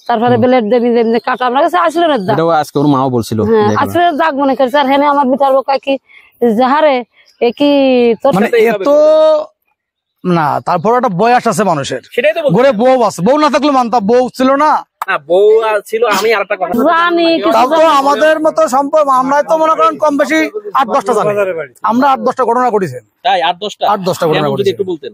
তারপরে ব্লেড দেবি যেমনি কাটা আমরা কাছে আসলে না দাগ, এটাও আজকে ওর মাও বলছিল আসলে দাগ মনে করছে। আর হেনে আমার বিটার বোকা কি যাহারে এ কি তোর মানে এত না, তারপর একটা বয়স আছে মানুষের, সেটাই তো ঘরে বউ আছে, বউ না থাকলে মানতাম, বউ ছিল না, বউ ছিল। আমি আরেকটা কথা জানি তারপর আমাদের মতো সম্পর্ক আমরা তো মনে করেন কম বেশি 8-10টা জানি, আমরা 8-10টা ঘটনা ঘটেছে। তাই 8-10টা ঘটনা ঘটেছে। একটু বলতেন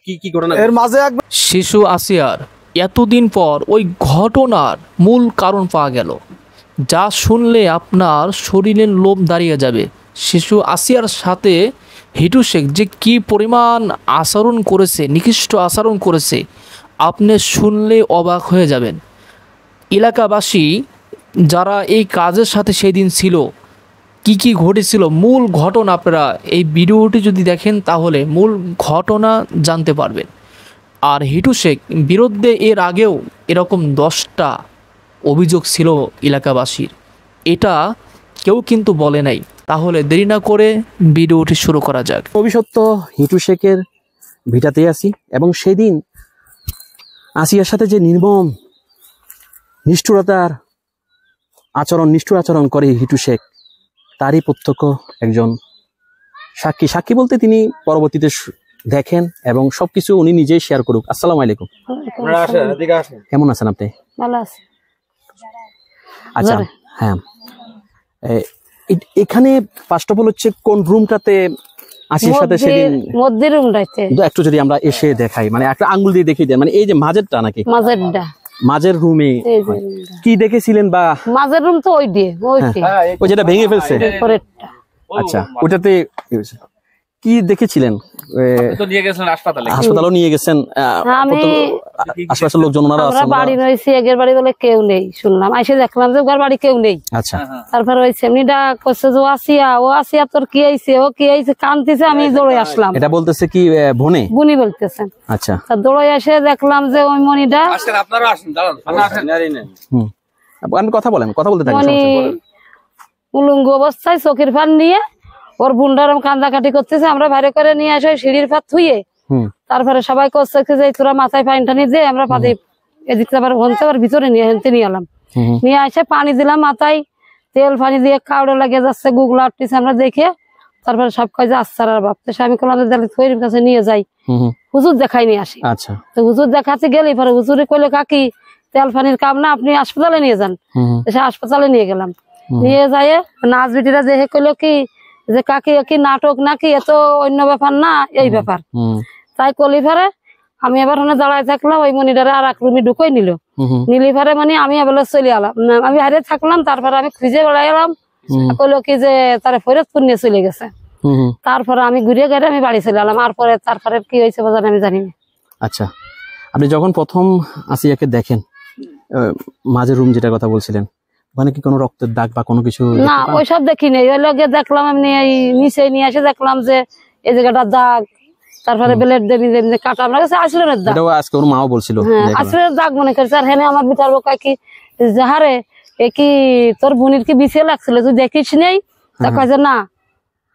কি ঘটনা এর মাঝে একবার শিশু আসিয়ার এতদিন পর ওই ঘটনার মূল কারণ পাওয়া গেল, যা শুনলে আপনার শরীরের লোভ দাঁড়িয়ে যাবে। শিশু আসিয়ার সাথে হিটু শেখ যে কি পরিমাণ আচরণ করেছে, নিকৃষ্ট আচরণ করেছে, আপনি শুনলে অবাক হয়ে যাবেন। এলাকাবাসী যারা এই কাজের সাথে সেই দিন ছিল, কি ঘটেছিল মূল ঘটনা, আপনারা এই ভিডিওটি যদি দেখেন তাহলে মূল ঘটনা জানতে পারবেন। আর হিটু শেখ বিরুদ্ধে এর আগেও এরকম 10টা অভিযোগ ছিল এলাকাবাসীর, এটা কেউ কিন্তু বলে নাই। তাহলে দেরি না করে ভিডিওটি শুরু করা যাক। অভিশপ্ত হিটু শেখের ভিটাতে আছি এবং সেদিন আসিয়ার সাথে যে নির্মম নিষ্ঠুর আচরণ করে হিটু শেখ, তারই প্রত্যক্ষ একজন সাক্ষী বলতে তিনি পরবর্তীতে দেখেন এবং সবকিছু উনি নিজেই শেয়ার করুক। আসসালামু আলাইকুম, কেমন আছেন আপনি? ভালো আছে। আচ্ছা, হ্যাঁ, এখানে ফার্স্ট অফ অল হচ্ছে কোন রুমটাতে আসিয়ার সাথে সেদিন মধ্যে রুমটাতে একটু যদি আমরা এসে দেখাই, মানে একটা আঙ্গুল দিয়ে দেখিয়ে দেন, মানে এই যে মাঝেরটা নাকি মাঝের রুমে কি দেখেছিলেন? বা মাঝের রুম তো ওই যেটা ভেঙে ফেলছে, আচ্ছা ওটাতে কি দেখেছিলেন? হাসপাতালও নিয়ে গেছেন, আশপাশের লোকজন বাড়ি রয়েছে, এগের বাড়ি বলে কেউ নেই শুনলাম, এসে দেখলাম যে ওর বাড়ি কেউ নেই। আচ্ছা, তারপরে ওই এমনিটা করছে যে ও আসিয়া তোর কি হয়েছে, ও কি হয়েছে কাঁদতেছে, আমি দৌড়ে আসলাম। এটা বলতেছে কি বুনি বলতেছেন। আচ্ছা, দৌড়ে এসে দেখলাম যে ওই মনিটা, আপনি কথা বলতে থাকেন, উলঙ্গ অবস্থায় চোখের ফান নিয়ে ওর বুন্ডার কান্দাকাটি করতেছে। আমরা বাইরে করে নিয়ে আসে সিঁড়ির ফাঁক থুয়ে, তারপরে সবাই করছে যে তোরা মাথায় পানি টানি দিয়ে আমরা পাতি এদিক আবার হনতে আবার ভিতরে নিয়ে এলাম, নিয়ে আসে পানি দিলাম মাথায়, তেল পানি দিয়ে কাউড়ে লাগে যাচ্ছে, গুগলা উঠতেছে আমরা দেখে। তারপরে সব কাজ আচ্ছার আর ভাবতেছে, আমি করলাম থৈরির কাছে নিয়ে যাই, হুজুর দেখাই নিয়ে আসি। তো হুজুর দেখাতে গেলে পরে হুজুরে কইলে কাকি তেল পানির কাম না, আপনি হাসপাতালে নিয়ে যান। সে হাসপাতালে নিয়ে গেলাম, নিয়ে যাই নাচ বিটিরা দেখে কইলো কি যে কাকি কি নাটক নাকি, এত অন্য ব্যাপার না, এই ব্যাপার। তাই কলি ফারে আমি এবার ওখানে দাঁড়ায় থাকলাম, ওই মনিটারে আর এক রুমে ঢুকোই নিলি ফারে, মানে আমি এবার চলে এলাম, আমি হারিয়ে থাকলাম। তারপরে আমি খুঁজে বেড়াই এলাম, কইলো কি যে তারা ফরিদপুর নিয়ে চলে গেছে। তারপরে আমি ঘুরিয়ে গেলে আমি বাড়ি চলে এলাম। তারপরে কি হয়েছে বাজার আমি জানি না। আচ্ছা, আপনি যখন প্রথম আসিয়াকে দেখেন মাঝের রুম যেটা কথা বলছিলেন, ওখানে কি কোনো রক্তের দাগ বা কোনো কিছু? না, ওইসব দেখিনি। ওই লগে দেখলাম আমি নিচে নিয়ে এসে দেখলাম যে এই জায়গাটা দাগ, তারপরে ব্লেড দেবি যেমনি কাটা আমরা কাছে আসলে দাগ, এটাও আজকে ওর মাও বলছিল আসলে দাগ মনে করছে। আর হেনে আমার বিটার বোকা কি যাহারে এ কি তোর বোনের কি বিছে লাগছিল, তুই দেখিস নেই? তা কয় যে না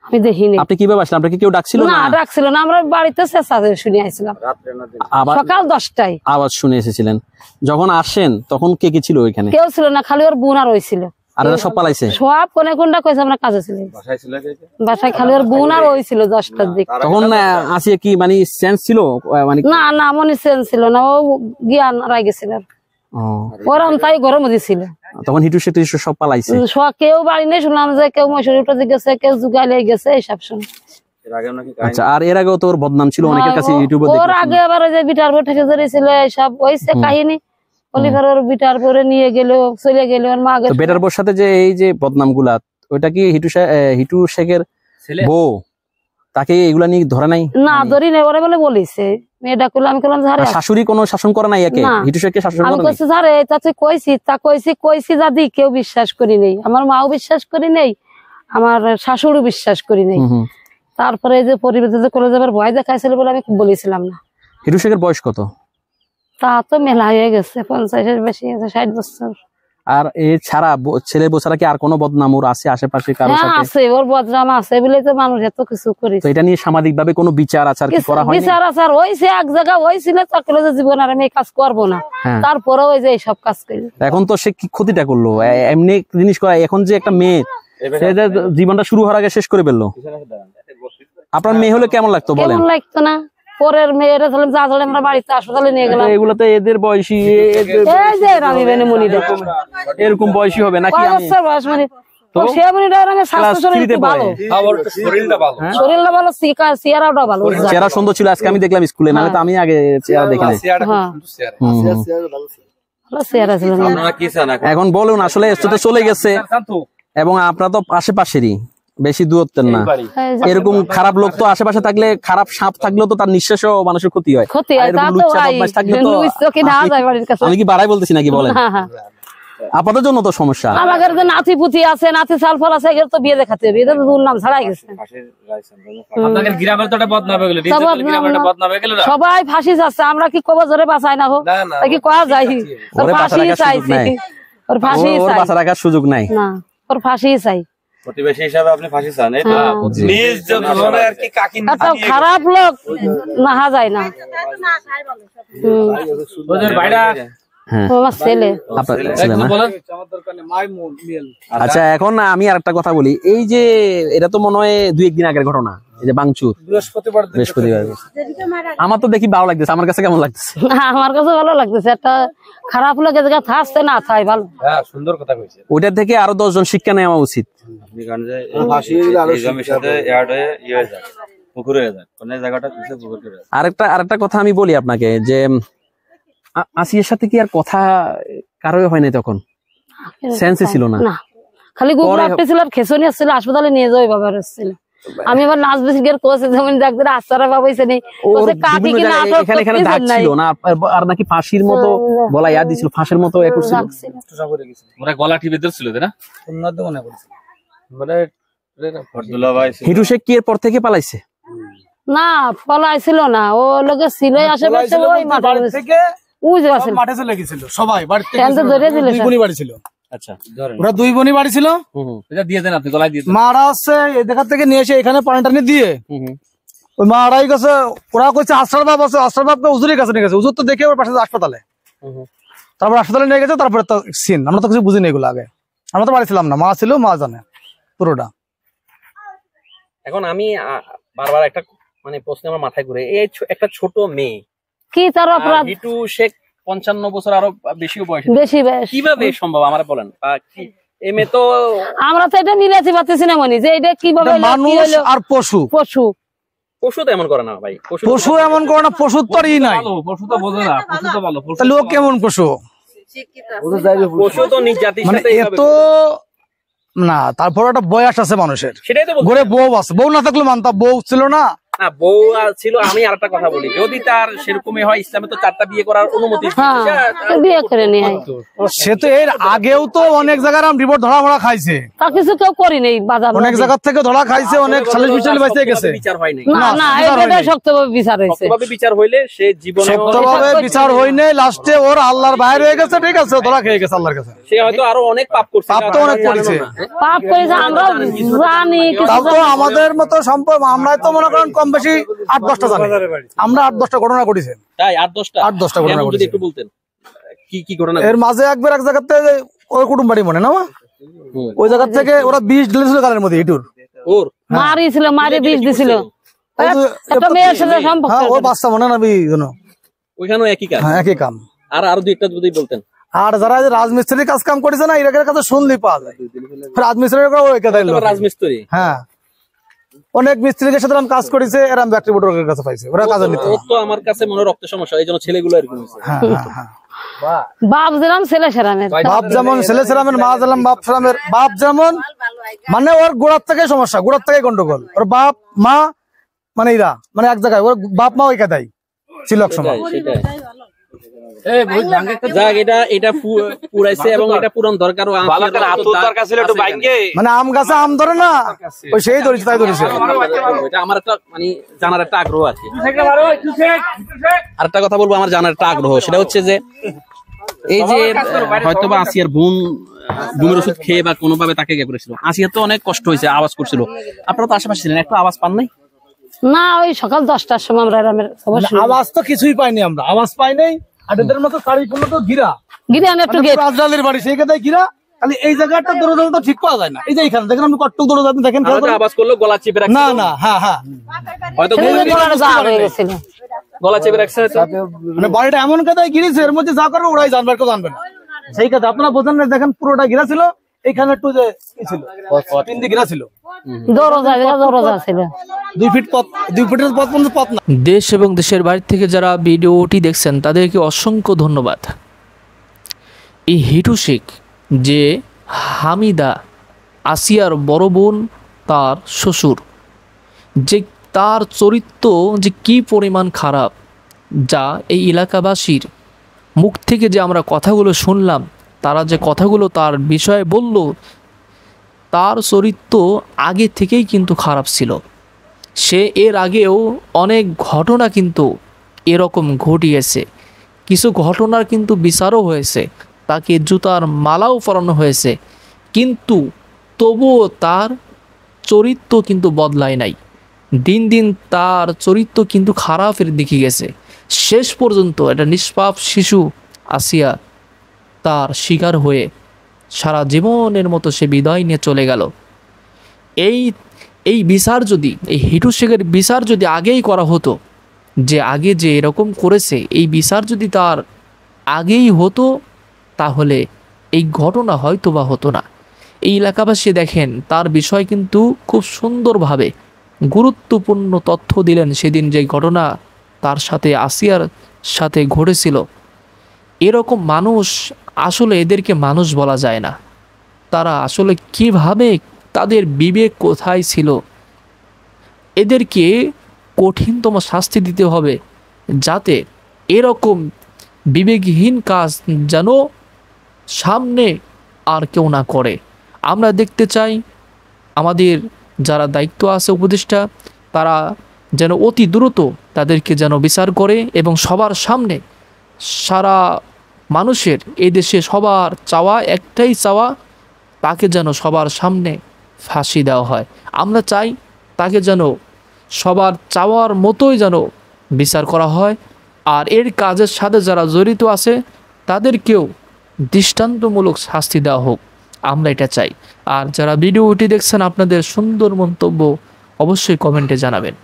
আমি দেখিনি। আপনি কিভাবে আসলেন? আপনাকে কেউ ডাকছিল? না, ডাকছিল না, আমরা বাড়িতে চেষ্টা শুনে আসছিলাম সকাল 10টায় আওয়াজ শুনে এসেছিলেন। যখন আসেন তখন কে কে ছিল ওইখানে? কেউ ছিল না, খালি ওর বোন আর ওই ছিল। আর এরা সব পালাইছে? সব কোনটা কইছে আমরা কাজে ছিল, বাসায় খালি ওর বোন আর ওই ছিল 10টার দিকে। তখন আসিয়া কি মানে সেন্স ছিল? মানে না মনে সেন্স ছিল না, ও জ্ঞান হারাই গেছিল। ওরম তাই গরম দিছিল। তখন হিটু শেখ সব পালাইছে, কেউ বাড়ি নেই, শুনলাম যে কেউ মশারি উঠে গেছে, কেউ জুগাইলে গেছে, এইসব শুন। আচ্ছা, আর এর আগেও তোর বদনাম ছিল অনেকের কাছে ইউটিউবে। ওর আগে আবার ওই যে বিটার বোর্ড থেকে ধরেছিল, এইসব হইছে কাহিনী। অলিভার ওর বিটার বোর্ডে নিয়ে গেল, চলে গেল ওর মা। বেটার বোর্ড সাথে যে এই যে বদনাম গুলা, ওইটা কি হিটু শেখের বউ? তাকে এগুলা নিয়ে ধরে নাই? না, ধরি নাই, ওরে বলে বলিছে মেয়েটা করলো। আমি বললাম শাশুড়ি কোনো শাসন করে নাই একে? হিটু শেখকে শাসন করে নাই? আমি কইছি আরে এটা তুই কইছি দাদি, কেউ বিশ্বাস করি নেই, আমার মাও বিশ্বাস করি নেই, আমার শাশুড়ও বিশ্বাস করি নেই। তারপরে যে পরিবেশে করে যাবার ভয় দেখাইছিল বলে আমি বলেছিলাম না। হিটু শেখের বয়স কত? তা তো মেলা হয়ে গেছে, 50-এর বেশি গেছে, 60 বছর। আর এছাড়া ছেলে বোছারা কি আর কোনো বদনাম ওর আছে আশেপাশে কারো হ্যাঁ সাথে? আছে, ওর বদনাম আছে বলে তো মানুষ এত কিছু তো করেছে। এটা নিয়ে সামাজিক ভাবে কোনো বিচার আচার কি করা হয়নি? বিচার আচার হয়েছে এক জায়গায় হয়েছিল, তারপরে যে জীবন আর আমি এই কাজ করবো না, হ্যাঁ। তারপরে ওই যে এইসব কাজ করি। এখন তো সে কি ক্ষতিটা করলো? এমনি একটা জিনিস করা, এখন যে একটা মেয়ে সে যে জীবনটা শুরু হওয়ার আগে শেষ করে ফেললো, আপনার মেয়ে হলে কেমন লাগতো বলেন? কেমন লাগতো না? পরের মেয়েরা ধরলাম যা ধরে আমরা বাড়িতে হাসপাতালে নিয়ে গেলাম, এগুলো তো এদের বয়সী, এই যে রামি বেনে মনি দেখো এরকম বয়সী হবে নাকি? কয় আমি বছর বয়স মানে তো? সে মনিটা রঙের স্বাস্থ্য ক্লাস শরীর 3 তে একটু ভালো, পড়ে। শরীরটা ভালো। শরীরটা ভালো, চেহারাটা ভালো। চেহারা সুন্দর ছিল, আজকে আমি দেখলাম স্কুলে, নাহলে তো আমি আগে চেহারা দেখি নাই। হ্যাঁ হুম। ভালো চেহারা ছিল না। আপনারা কি চান এখন? এখন বলুন, আসলে এসে তো চলে গেছে এবং আপনারা তো আশেপাশেরই, বেশি দূরত্বের না। এই যে এরকম খারাপ লোক তো আশেপাশে থাকলে, খারাপ সাপ থাকলেও তো তার নিঃশ্বাসও মানুষের ক্ষতি হয়। ক্ষতি আর হয়, এরকম তা তো লুচ্চা হয়। বদমাশ থাকলে তো লুইস তো কি না যায় বাড়ির কাছে। আমি কি বাড়াই বলতেছি নাকি বলেন? হ্যাঁ, হ্যাঁ। আপনাদের জন্য তো সমস্যা। আমাদের যে নাতি পুতি আছে, নাতি সালফল আছে, এগুলো তো বিয়ে দেখাতে হবে, এদের তো দুর্নাম ছাড়াই গেছে। আপনাদের গ্রামের তো একটা বদনাম হয়ে গেল, ডিজিটাল গ্রামের একটা বদনাম হয়ে গেল না? সবাই ফাঁসি যাচ্ছে, আমরা কি কবে জোরে বাঁচাই না হোক, না, না। কি কয়া যায়? ওর ওরে ফাঁসি বাঁচা রাখার সুযোগ চাইছি, নাই। ওর ফাঁসি ওর চাই বাঁচা রাখার সুযোগ নাই। না, ওর ফাঁসি চাই। প্রতিবেশী হিসাবে আপনি ফাঁসি চান, এই তো? হ্যাঁ। নিজ জন্মে আর কি কাকি এত খারাপ লোক নাহা যায় না। ওদের ভাইরা হ্যাঁ, ও আমার ছেলে। আপনার ছেলে না? বলেন। আচ্ছা, এখন আমি আর একটা কথা বলি। এই যে এটা তো মনে হয় 2-1 দিন আগের ঘটনা, এই যে বাংচুর বৃহস্পতিবার। আমার তো দেখি ভালো লাগতেছে, আমার কাছে কেমন লাগতেছে? আমার কাছে ভালো লাগতেছে, একটা খারাপ লোক এ জায়গায় থাকছে না, থাই ভালো। হ্যাঁ, সুন্দর কথা কইছে। ওইটা থেকে আরো 10 জন শিক্ষা নেওয়া উচিত। আপনি গান যে এই জমির সাথে অ্যাড হয়ে হয়ে যায়, পুকুর হয়ে যায়, কোন জায়গাটা পিছে পুকুর করে যায়। আরেকটা কথা আমি বলি আপনাকে, যে আসিয়ার সাথে কি আর কথা কারোই হয় নাই তখন? সেন্সে ছিল না? না, খালি গুগল আপনি ছিল, খেসনি আসছিল, হাসপাতালে নিয়ে যাওয়াই বাবার আসছিল। আমি আবার নাচ বেশি কোচে যেমন দেখতে আশ্চর্য বাবাইছে নেই, ওর কাটি বিভিন্ন কি না জায়গায় এখানে এখানে দাগ ছিল না, আর নাকি ফাঁসির মতো গলা ইয়া দিছিল, ফাঁসের মতো এ করছিল। ওরা গলা টিপে ধরছিল না? মানে ফরদুল্লাহ ভাই হিটু শেখ কি এরপর থেকে পালাইছে? না, পলাইছিল না, ও লোকে ছিল আশেপাশে, ওই মাঠে থেকে ওই যে আছে মাঠে চলে গেছিল সবাই, বাড়িতে ফ্যান তো ধরে দিলে দুই বোনই বাড়ি ছিল। আচ্ছা, ধরেন ওরা 2 বোনই বাড়ি ছিল। এটা দিয়ে দেন, আপনি গলায় দিয়ে দেন। মারা হচ্ছে এই দেখার থেকে নিয়ে এসে এখানে পানি টানি দিয়ে ওই মারাই গেছে। ওরা কইছে আশ্রার বাপ আছে, আশ্রার বাপকে হুজুরের কাছে নিয়ে গেছে। হুজুর তো দেখে ওর পাশে হাসপাতালে, তারপর হাসপাতালে নিয়ে গেছে। তারপরে তো সিন, আমরা তো কিছু বুঝিনি এগুলো আগে, আমরা তো বাড়ি ছিলাম না, মা ছিল, মা জানে পুরোটা। এখন আমি বারবার একটা মানে প্রশ্ন আমার মাথায় ঘুরে, এই একটা ছোট মেয়ে, কি তার অপরাধ? হিটু শেখ 55 বছর আরো বেশিও বয়স, বেশি বেশ কিভাবে সম্ভব আমার বলেন? এই মেয়ে তো, আমরা তো এটা নিলেছি পাচ্ছি না মনি, যে এটা কিভাবে হলো, কি মানুষ হলো? আর পশু, পশু পশু তো এমন করে না ভাই, পশু এমন করে না, পশুর তো আর ই নাই। ভালো, পশু তো বোঝে না, পশু তো ভালো, পশু তাহলে ও কেমন পশু? পশু তো নিজ জাতির মানে সাথে এইভাবে এত না, তারপর একটা বয়স আছে মানুষের, সেটাই তো বলছি। ঘরে বউ আছে, বউ না থাকলে মানতাম, বউ ছিল না। না, বউ ছিল। আমি আরেকটা কথা বলি, যদি তার সেরকমই হয়, ইসলামে তো 4টা বিয়ে করার অনুমতি আছে। হ্যাঁ, বিয়ে করে নিয়ে আয়। সে তো এর আগেও তো অনেক জায়গায় রিপোর্ট ধরা ভরা খাইছে, তা কিছু কেউ করি নেই বাজার অনেক জায়গা থেকে ধরা খাইছে, অনেক সালিশ বিচার বাইসে গেছে। বিচার হয় নাই, না না, বিচার এটা হয়নি। শক্তভাবে বিচার হয়েছে। শক্তভাবে বিচার হইলে সে জীবনে সত্যভাবে বিচার হয়নি, লাস্টে ওর আল্লাহর বাইরে হয়ে গেছে, ঠিক আছে, ধরা খেয়ে গেছে আল্লাহর কাছে। সে হয়তো আরো অনেক পাপ করছে, পাপ তো অনেক করেছে, পাপ করেছে আমরা জানি, কিছু তাও তো আমাদের মতো সম্পর্ক, আমরা তো মনে করেন কম বেশি 8-10টা জানি, আমরা 8-10টা ঘটনা ঘটেছে। তাই 8-10টা 8-10টা ঘটনা যেমন যদি ঘটেছে। একটু বলতেন কি কি ঘটনা? এর মাঝে একবার এক জায়গাতে ওই কুটুম বাড়ি মনে না, ওই জায়গা থেকে ওরা 20 ঢেলেছিল গালের মধ্যে ইটুর। ওর মারিছিল, মারি বিষ দিছিল, ওই যে একটা মেয়ের সাথে সম্পর্ক। হ্যাঁ, ওর বাচ্চা মনে না ওইখানেও একই কাজ। হ্যাঁ, একই কাম। আর আরো দুই একটা যদি বলতেন। আর যারা এই যে রাজমিস্ত্রির কাজ কাম করেছে না, এর কাছে শুনলেই পাওয়া যায়, রাজমিস্ত্রির রাজমিস্ত্রি, হ্যাঁ, অনেক মিস্ত্রিদের সাথে কাজ করেছে, এরা ব্যাটারি মোটরের কাছে পাইছে, ওরা কাজে নিত। ও তো আমার কাছে মনে রক্ত সমস্যা, এই জন্য ছেলেগুলো এরকম হয়েছে। হ্যাঁ, হ্যাঁ, বাপ যেরাম ছেলে সেরামের। বাপ যেমন ছেলে সেরামের, মা যেমন বাপ সেরামের। বাপ যেমন মানে ওর গোড়ার থেকে সমস্যা, গোড়ার থেকে গন্ডগোল। ওর বাপ মা মানে এরা মানে এক জায়গায়, ওর বাপ মা ওই কাদাই ছিল এক সময়। সেটাই। যাক, এটা পুরাইছে এবং এটা পুরান দরকারও। মানে আম গাছে আম ধরে না, ওই সেই ধরেছে, তাই ধরেছে। এটা আমার একটা মানে জানার একটা আগ্রহ আছে। আরেকটা কথা বলবো, আমার জানার একটা আগ্রহ, সেটা হচ্ছে যে এই যে হয়তোবা আসিয়ার বোন ঘুমের ওষুধ খেয়ে বা কোনোভাবে তাকে ইয়ে করেছিল, আসিয়ার তো অনেক কষ্ট হয়েছে, আওয়াজ করছিল, আপনারা তো আশেপাশে ছিলেন, একটু আওয়াজ পান নাই? না, ওই সকাল 10টার সময় আমরা গ্রামের সবার আওয়াজ তো কিছুই পাইনি আমরা, আওয়াজ পাই নাই। আর এদের মতো শাড়ি পরলো তো ঘিরা, গিরে আনে একটু গেট রাজলালের বাড়ি সেই কথায় ঘিরা। খালি এই জায়গাটা দরজা তো ঠিক পাওয়া যায় না, এই যে এখানে দেখেন আপনি কটটুক দরজা দেখেন, আওয়াজ করলো গলা চেপে রাখছে, না না, হ্যাঁ হ্যাঁ, হয়তো হয়ে গেছিল। গলা চেপে রাখছে হয়তো। মানে বাড়িটা এমন কাদায় ঘিরেছে, এর মধ্যে যা করবে ওরাই জানবে, কেউ জানবে না। সেই কথা আপনারা বোঝেন না, দেখেন পুরোটা ঘিরা ছিল, এইখানে একটু যে কি ছিল, 3 দিকে ঘিরা ছিল, দরজা ছিল 2 ফিট পথ, 2 ফিটের পথ পর্যন্ত পথ না। দেশ এবং দেশের বাইরে থেকে যারা ভিডিওটি দেখছেন তাদেরকে অসংখ্য ধন্যবাদ। এই হিটু শেখ যে হামিদা আসিয়ার বড় বোন, তার শ্বশুর, যে তার চরিত্র যে কি পরিমাণ খারাপ, যা এই এলাকাবাসীর মুখ থেকে যে আমরা কথাগুলো শুনলাম, তারা যে কথাগুলো তার বিষয়ে বলল, তার চরিত্র আগে থেকেই কিন্তু খারাপ ছিল। সে এর আগেও অনেক ঘটনা কিন্তু এরকম ঘটিয়েছে, কিছু ঘটনার কিন্তু বিচারও হয়েছে, তাকে জুতার মালাও পরানো হয়েছে, কিন্তু তবুও তার চরিত্র কিন্তু বদলায় নাই। দিন দিন তার চরিত্র কিন্তু খারাপের দিকে গেছে। শেষ পর্যন্ত একটা নিষ্পাপ শিশু আসিয়া তার শিকার হয়ে সারা জীবনের মতো সে বিদায় নিয়ে চলে গেল। এই বিচার যদি, এই হিটু শেখের বিচার যদি আগেই করা হতো, যে আগে যে এরকম করেছে এই বিচার যদি তার আগেই হতো, তাহলে এই ঘটনা হয়তো বা হতো না। এই এলাকাবাসী দেখেন তার বিষয় কিন্তু খুব সুন্দরভাবে গুরুত্বপূর্ণ তথ্য দিলেন। সেদিন যে ঘটনা তার সাথে আসিয়ার সাথে ঘটেছিল, এরকম মানুষ আসলে এদেরকে মানুষ বলা যায় না। তারা আসলে কিভাবে, তাদের বিবেক কোথায় ছিল? এদেরকে কঠিনতম শাস্তি দিতে হবে, যাতে এরকম বিবেকহীন কাজ যেন সামনে আর কেউ না করে। আমরা দেখতে চাই আমাদের যারা দায়িত্ব আছে উপদেষ্টা, তারা যেন অতি দ্রুত তাদেরকে যেন বিচার করে, এবং সবার সামনে, সারা মানুষের এই দেশে সবার চাওয়া একটাই চাওয়া, তাকে যেন সবার সামনে ফাঁসি দেওয়া হয়। আমরা চাই তাকে যেন সবার চাওয়ার মতোই যেন বিচার করা হয়, আর এর কাজের সাথে যারা জড়িত আছে তাদেরকেও দৃষ্টান্তমূলক শাস্তি দেওয়া হোক, আমরা এটা চাই। আর যারা ভিডিওটি দেখছেন, আপনাদের সুন্দর মন্তব্য অবশ্যই কমেন্টে জানাবেন।